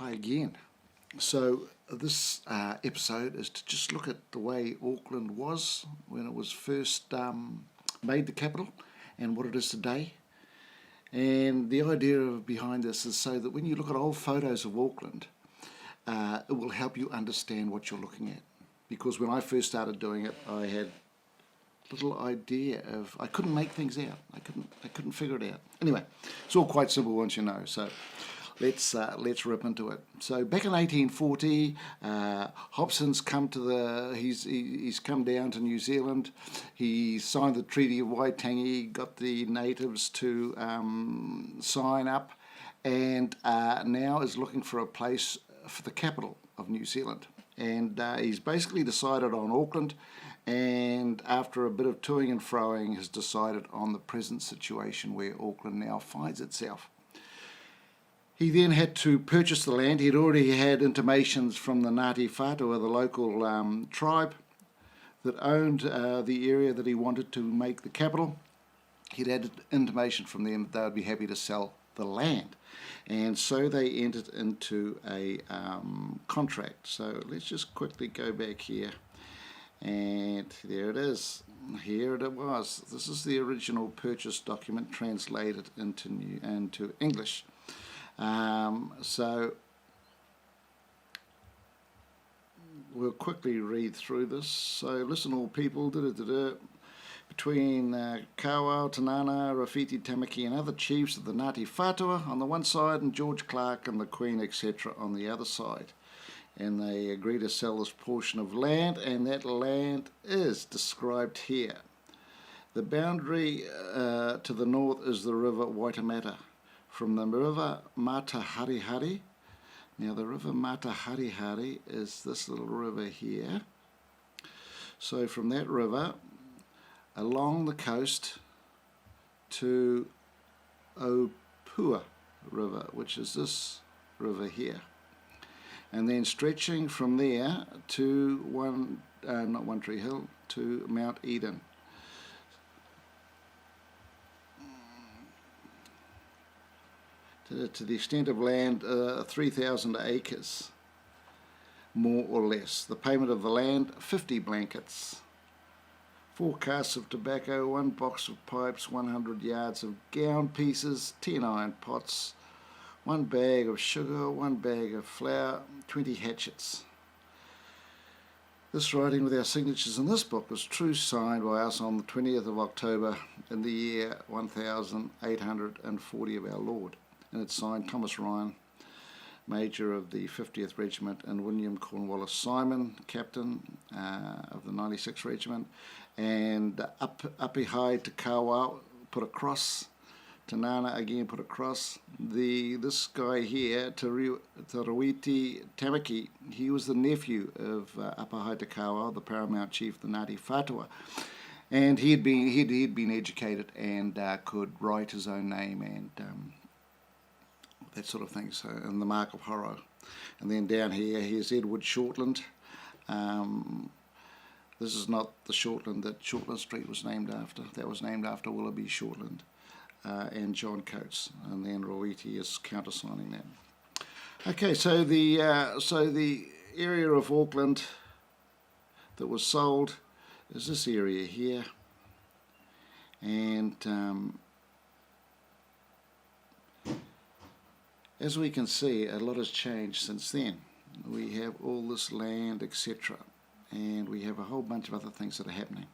Hi again. So this episode is to just look at the way Auckland was when it was first made the capital and what it is today. And the idea behind this is so that when you look at old photos of Auckland, it will help you understand what you're looking at. Because when I first started doing it, I had little idea of, I couldn't make things out. I couldn't figure it out. Anyway, it's all quite simple once you know. So let's rip into it. So back in 1840, Hobson's come to he's come down to New Zealand. He signed the Treaty of Waitangi, got the natives to sign up, and now is looking for a place for the capital of New Zealand. And he's basically decided on Auckland, and after a bit of toing and froing has decided on the present situation where Auckland now finds itself. He then had to purchase the land. He'd already had intimations from the Ngāti Whātua, the local tribe that owned the area that he wanted to make the capital. He'd had intimation from them that they would be happy to sell the land. And so they entered into a contract. So let's just quickly go back here. And there it is. Here it was. This is the original purchase document translated into English. So we'll quickly read through this. So listen all people, between Kawau, Tanana, Rafiti, Tamaki and other chiefs of the Ngāti Whātua on the one side and George Clark and the Queen etc. on the other side. And they agree to sell this portion of land, and that land is described here. The boundary to the north is the river Waitemata. From the river Mataharihari, now the river Mataharihari is this little river here. So from that river along the coast to Opua River, which is this river here. And then stretching from there to not One Tree Hill, to Mount Eden. To the extent of land 3,000 acres, more or less. The payment of the land, 50 blankets, 4 casks of tobacco, 1 box of pipes, 100 yards of gown pieces, 10 iron pots, 1 bag of sugar, 1 bag of flour, 20 hatchets. This writing with our signatures in this book was true signed by us on the 20th of October in the year 1840 of our Lord. And it's signed Thomas Ryan, Major of the 50th Regiment, and William Cornwallis Simon, Captain of the 96th Regiment, and Apihai to Kawau, put a cross. Tanana again put a cross. This guy here, Tarawiti Tamaki, he was the nephew of Apihai te Kawau, the paramount chief of the Ngāti Whātua. And he'd been educated and could write his own name and that sort of thing, so, and the Mark of Horror. And then down here, here's Edward Shortland. This is not the Shortland that Shortland Street was named after. That was named after Willoughby Shortland and John Coates. And then Rowiti is countersigning that. Okay, so the area of Auckland that was sold is this area here. And as we can see, a lot has changed since then. We have all this land, etc. And we have a whole bunch of other things that are happening.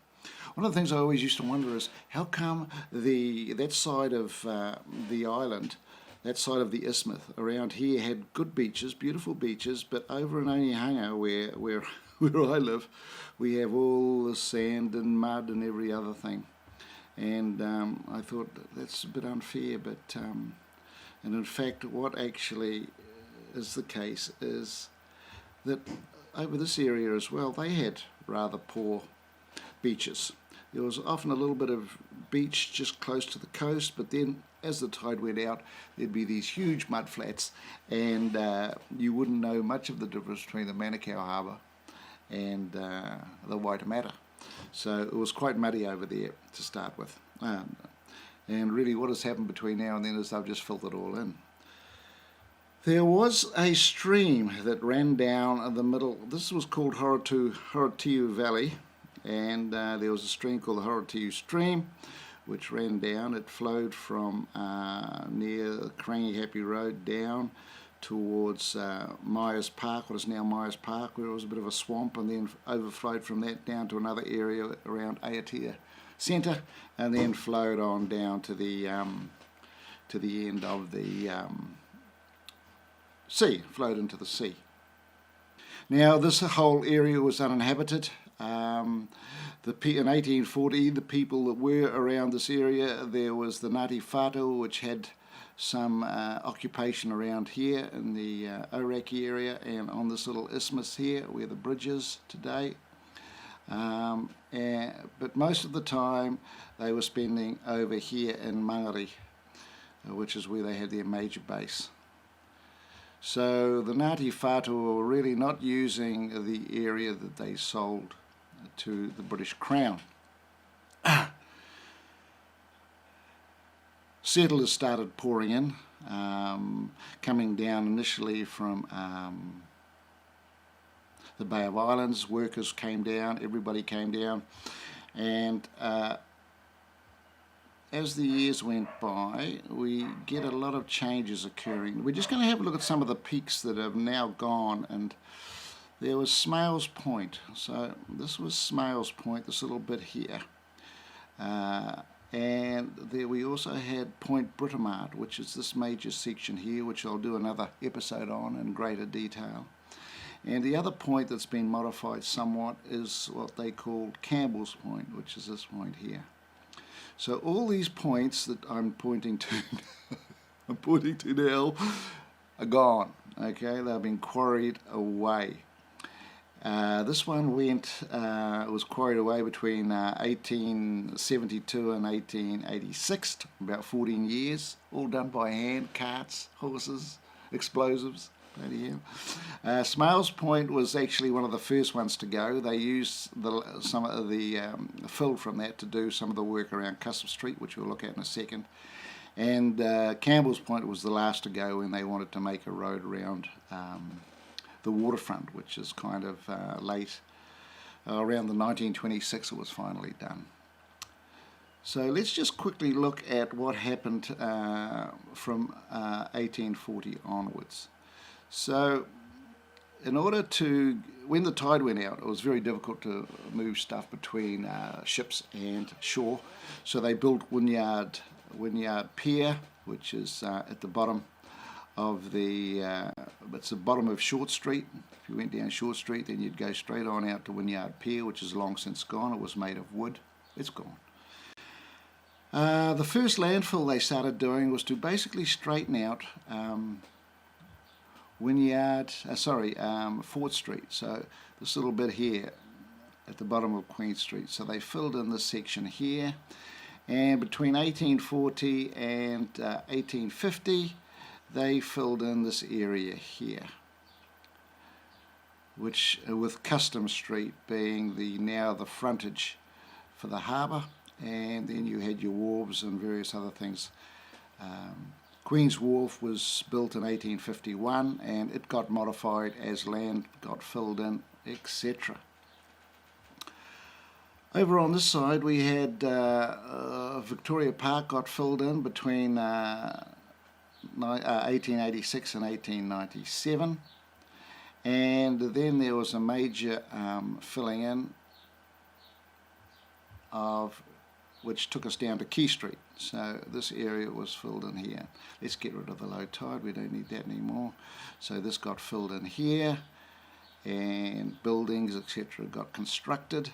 One of the things I always used to wonder is, how come that side of the island, that side of the isthmus around here had good beaches, beautiful beaches, but over in Onehunga, where I live, we have all the sand and mud and every other thing. And I thought that's a bit unfair, but and in fact what actually is the case is that over this area as well, they had rather poor beaches. There was often a little bit of beach just close to the coast, but then as the tide went out, there'd be these huge mud flats, and you wouldn't know much of the difference between the Manukau Harbour and the Waitemata. So it was quite muddy over there to start with. And really what has happened between now and then is they've just filled it all in. There was a stream that ran down the middle. This was called Horotiu Valley, and there was a stream called the Horotiu Stream, which ran down. It flowed from near Quarrying Happy Road down towards Myers Park, what is now Myers Park, where it was a bit of a swamp, and then overflowed from that down to another area around Aotea Centre, and then flowed on down to the end of the sea, flowed into the sea. Now this whole area was uninhabited. In 1840, the people that were around this area, there was the Ngāti Whātua, which had some occupation around here in the Auraki area and on this little isthmus here where the bridge is today. But most of the time they were spending over here in Mangere, which is where they had their major base. So the Ngāti Whātua were really not using the area that they sold to the British Crown. Settlers started pouring in, coming down initially from the Bay of Islands. Workers came down, everybody came down, and as the years went by, we get a lot of changes occurring. We're just going to have a look at some of the peaks that have now gone, and there was Smales Point. So this was Smales Point, this little bit here. And there we also had Point Britomart, which is this major section here, which I'll do another episode on in greater detail. And the other point that's been modified somewhat is what they called Campbell's Point, which is this point here. So all these points that I'm pointing to, now, are gone. Okay, they've been quarried away. This one was quarried away between 1872 and 1886, about 14 years, all done by hand, carts, horses, explosives. Smales Point was actually one of the first ones to go. They used some of the fill from that to do some of the work around Custom Street, which we'll look at in a second. And Campbell's Point was the last to go when they wanted to make a road around the waterfront, which is kind of late. Around the 1926 it was finally done. So let's just quickly look at what happened from 1840 onwards. So in order to, when the tide went out, it was very difficult to move stuff between ships and shore. So they built Wynyard Pier, which is at the bottom of it's the bottom of Short Street. If you went down Short Street, then you'd go straight on out to Wynyard Pier, which is long since gone. It was made of wood. It's gone. The first landfill they started doing was to basically straighten out Fort Street. So this little bit here at the bottom of Queen Street. So they filled in this section here, and between 1840 and 1850 they filled in this area here, which with Custom Street being now the frontage for the harbour, and then you had your wharves and various other things. Queen's Wharf was built in 1851, and it got modified as land got filled in, etc. Over on this side we had Victoria Park got filled in between 1886 and 1897, and then there was a major filling in of which took us down to Quay Street. So this area was filled in here. Let's get rid of the low tide, we don't need that anymore. So this got filled in here, and buildings etc. got constructed.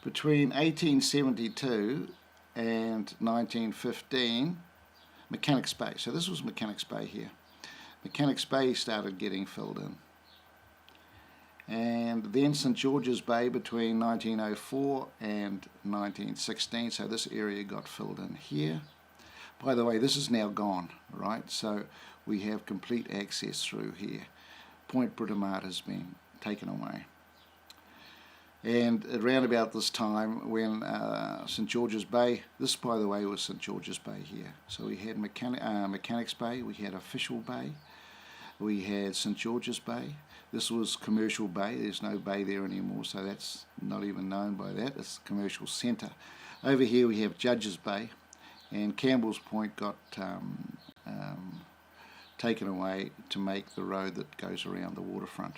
Between 1872 and 1915, Mechanics Bay. So this was Mechanics Bay here. Mechanics Bay started getting filled in. And then St George's Bay between 1904 and 1916, so this area got filled in here. By the way, this is now gone, right? So we have complete access through here. Point Britomart has been taken away. And around about this time when St George's Bay, this by the way was St George's Bay here. So we had Mechanics Bay, we had Official Bay, we had St George's Bay. This was Commercial Bay, there's no bay there anymore, so that's not even known by that, it's the commercial centre. Over here we have Judges Bay, and Campbell's Point got taken away to make the road that goes around the waterfront.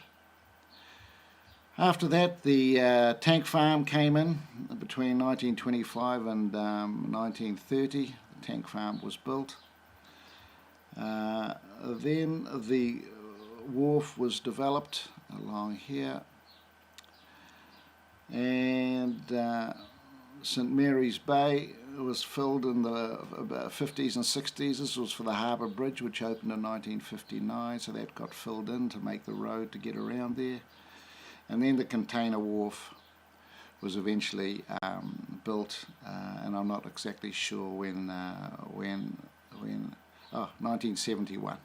After that, the tank farm came in between 1925 and 1930. The tank farm was built. Then the wharf was developed along here, and St Mary's Bay was filled in the 50s and 60s. This was for the Harbour Bridge, which opened in 1959, so that got filled in to make the road to get around there. And then the container wharf was eventually built, and I'm not exactly sure when 1971.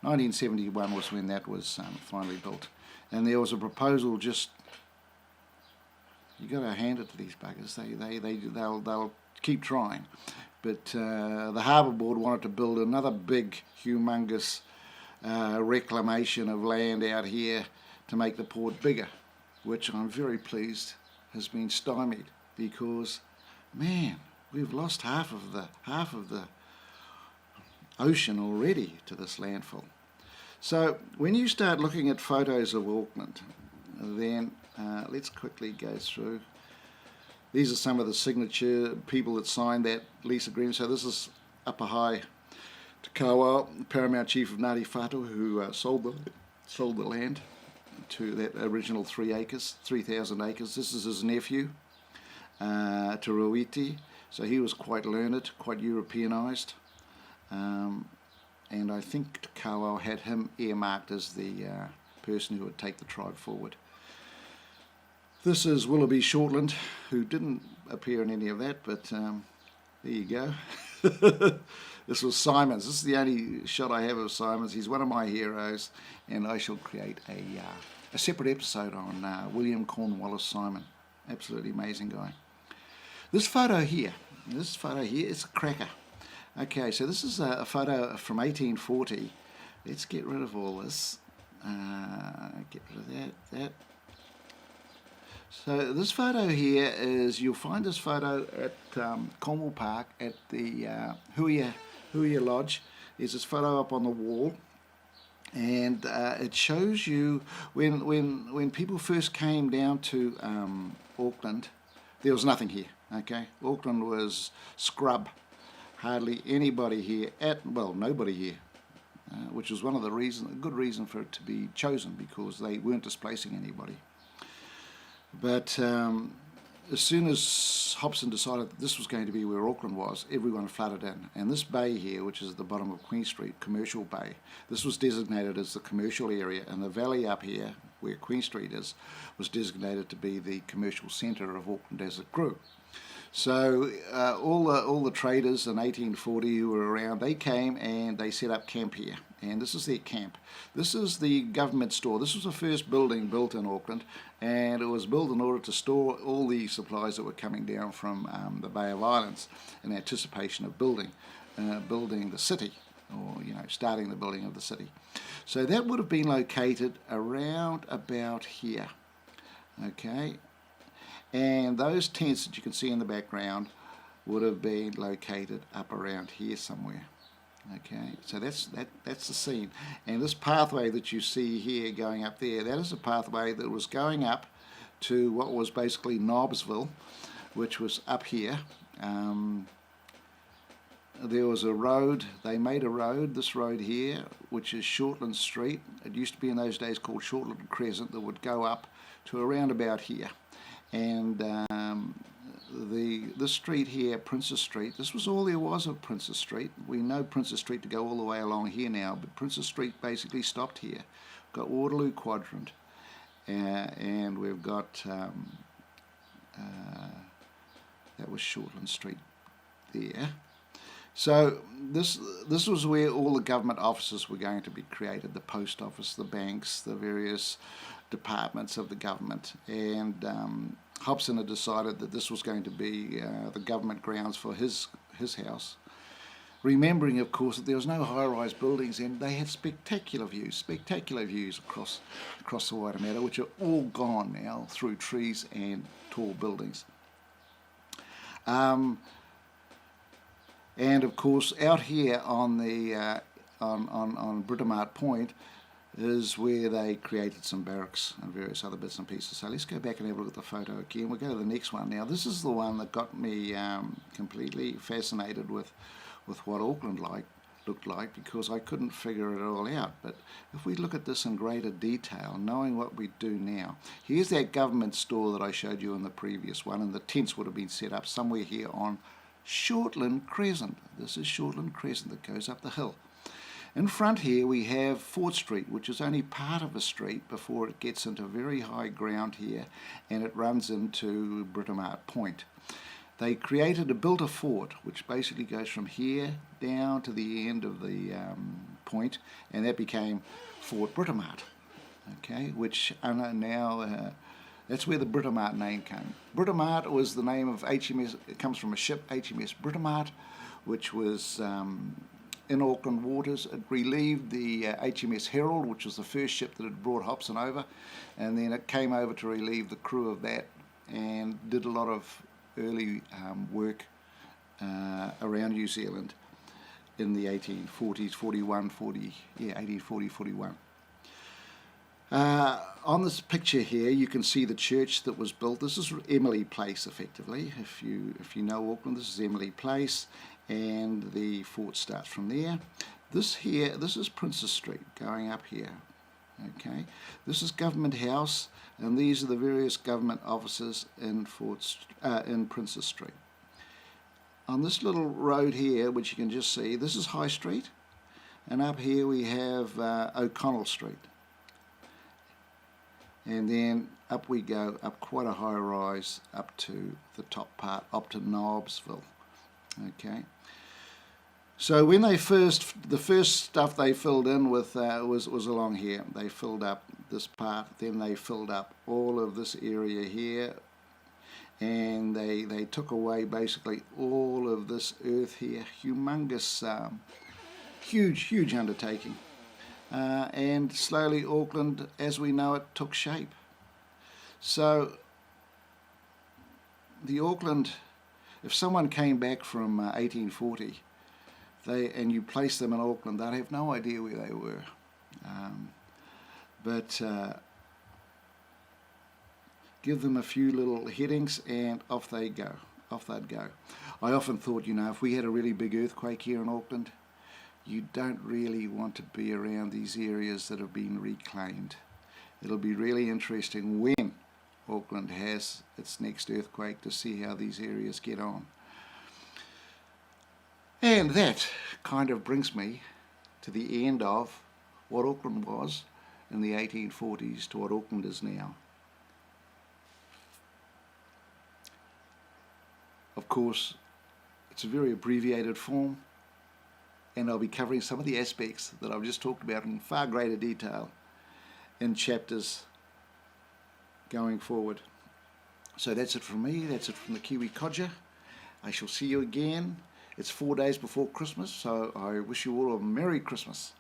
1971 was when that was finally built. And there was a proposal just, you got to hand it to these buggers, they'll keep trying. But the Harbour Board wanted to build another big, humongous reclamation of land out here to make the port bigger, which I'm very pleased has been stymied, because man, we've lost half of the ocean already to this landfill. So when you start looking at photos of Auckland, then let's quickly go through. These are some of the signature people that signed that lease agreement. So this is Upper High Te Kawao, Paramount Chief of Ngāti Whātua, who sold the land to that original 3,000 acres. This is his nephew, Te Ruiti. So he was quite learned, quite Europeanised. And I think Te Kawao had him earmarked as the person who would take the tribe forward. This is Willoughby Shortland, who didn't appear in any of that, but there you go. This was Simons. This is the only shot I have of Simons. He's one of my heroes, and I shall create a separate episode on William Cornwallis Simon. Absolutely amazing guy. This photo here is a cracker. Okay, so this is a photo from 1840. Let's get rid of all this. Get rid of that. So this photo here is, you'll find this photo at Cornwall Park at the Huia Lodge. There's this photo up on the wall, and it shows you when people first came down to Auckland, there was nothing here. Okay, Auckland was scrub. Hardly anybody here nobody here, which was one of the reasons, a good reason for it to be chosen, because they weren't displacing anybody. But as soon as Hobson decided that this was going to be where Auckland was, everyone flooded in. And this bay here, which is at the bottom of Queen Street, Commercial Bay, this was designated as the commercial area, and the valley up here, where Queen Street is, was designated to be the commercial centre of Auckland as it grew. So all the traders in 1840 who were around, they came and they set up camp here. And this is their camp. This is the government store. This was the first building built in Auckland, and it was built in order to store all the supplies that were coming down from the Bay of Islands in anticipation of building the city, or starting the building of the city. So that would have been located around about here. Okay. And those tents that you can see in the background would have been located up around here somewhere. Okay, so that's the scene. And this pathway that you see here going up there, that is a pathway that was going up to what was basically Nobbsville, which was up here. There was a road, they made a road, this road here, which is Shortland Street. It used to be in those days called Shortland Crescent, that would go up to around about here. And this street here, Princess Street, this was all there was of Princess Street. We know Princess Street to go all the way along here now, but Princess Street basically stopped here. We've got Waterloo Quadrant, and we've got, that was Shortland Street there. So this was where all the government offices were going to be created: the post office, the banks, the various departments of the government. And Hobson had decided that this was going to be the government grounds for his house. Remembering, of course, that there was no high-rise buildings, and they had spectacular views across the Wairemata, which are all gone now through trees and tall buildings. And of course, out here on the on Britomart Point is where they created some barracks and various other bits and pieces. So let's go back and have a look at the photo again. We'll go to the next one now. This is the one that got me completely fascinated with what Auckland looked like, because I couldn't figure it all out. But if we look at this in greater detail, knowing what we do now, here's that government store that I showed you in the previous one, and the tents would have been set up somewhere here on Shortland Crescent. This is Shortland Crescent that goes up the hill. In front here we have Fort Street, which is only part of a street before it gets into very high ground here, and it runs into Britomart Point. They built a fort which basically goes from here down to the end of the point, and that became Fort Britomart. Okay, which now that's where the Britomart name came. Britomart was the name of HMS. It comes from a ship, HMS Britomart, which was in Auckland waters. It relieved the HMS Herald, which was the first ship that had brought Hobson over, and then it came over to relieve the crew of that, and did a lot of early work around New Zealand in the 1840s, 1840-41. On this picture here, you can see the church that was built. This is Emily Place, effectively. If you know Auckland, this is Emily Place, and the fort starts from there. This is Princess Street going up here. Okay, this is Government House, and these are the various government offices in Princess Street. On this little road here, which you can just see, this is High Street, and up here we have O'Connell Street. And then up we go, up quite a high rise, up to the top part, up to Knobsville. Okay. So when the first stuff they filled in with was along here. They filled up this part, then they filled up all of this area here, and they took away basically all of this earth here. Humongous, huge undertaking. And slowly Auckland, as we know it, took shape. So the Auckland, if someone came back from 1840, and you place them in Auckland, they'd have no idea where they were. But give them a few little headings and off they'd go. I often thought, if we had a really big earthquake here in Auckland, you don't really want to be around these areas that have been reclaimed. It'll be really interesting when Auckland has its next earthquake to see how these areas get on. And that kind of brings me to the end of what Auckland was in the 1840s to what Auckland is now. Of course, it's a very abbreviated form, and I'll be covering some of the aspects that I've just talked about in far greater detail in chapters going forward. So that's it from me, that's it from the Kiwi Codger. I shall see you again. It's 4 days before Christmas, so I wish you all a Merry Christmas.